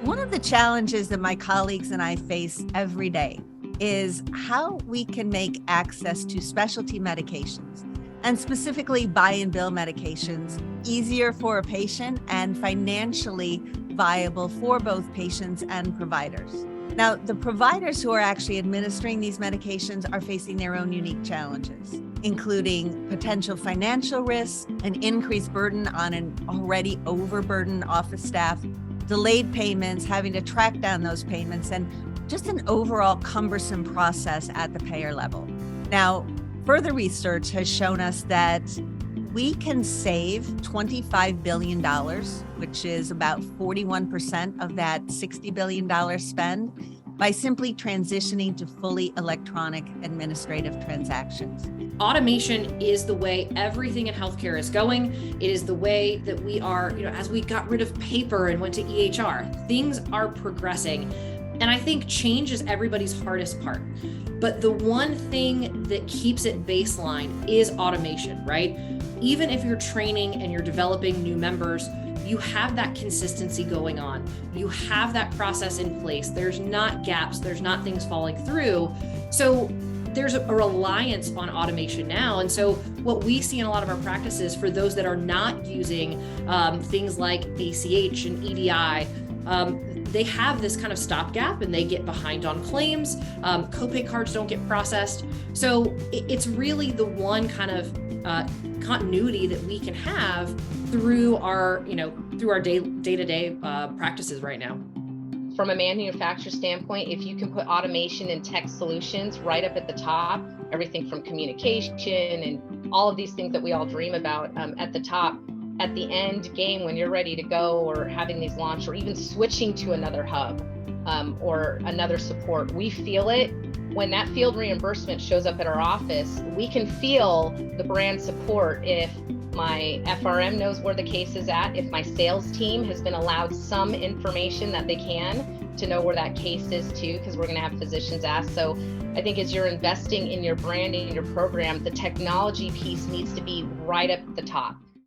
One of the challenges that my colleagues and I face every day is how we can make access to specialty medications, and specifically buy and bill medications, easier for a patient and financially viable for both patients and providers. Now, the providers who are actually administering these medications are facing their own unique challenges, including potential financial risks, an increased burden on an already overburdened office staff, delayed payments, having to track down those payments, and just an overall cumbersome process at the payer level. Now, further research has shown us that we can save $25 billion, which is about 41% of that $60 billion spend, by simply transitioning to fully electronic administrative transactions. Automation is the way everything in healthcare is going. It is the way that we are, as we got rid of paper and went to EHR, things are progressing. And I think change is everybody's hardest part. But the one thing that keeps it baseline is automation, right? Even if you're training and you're developing new members, you have that consistency going on. You have that process in place. There's not gaps. There's not things falling through. So there's a reliance on automation now. And so what we see in a lot of our practices for those that are not using things like ACH and EDI, they have this kind of stopgap and they get behind on claims. Copay cards don't get processed. So it's really the one kind of continuity that we can have through our day-to-day practices right now. From a manufacturer standpoint, if you can put automation and tech solutions right up at the top, everything from communication and all of these things that we all dream about at the top, at the end game, when you're ready to go or having these launch or even switching to another hub or another support, we feel it. When that field reimbursement shows up at our office, we can feel the brand support if my FRM knows where the case is at, if my sales team has been allowed some information that they can to know where that case is too, because we're going to have physicians ask. So I think as you're investing in your branding, your program, the technology piece needs to be right up at the top.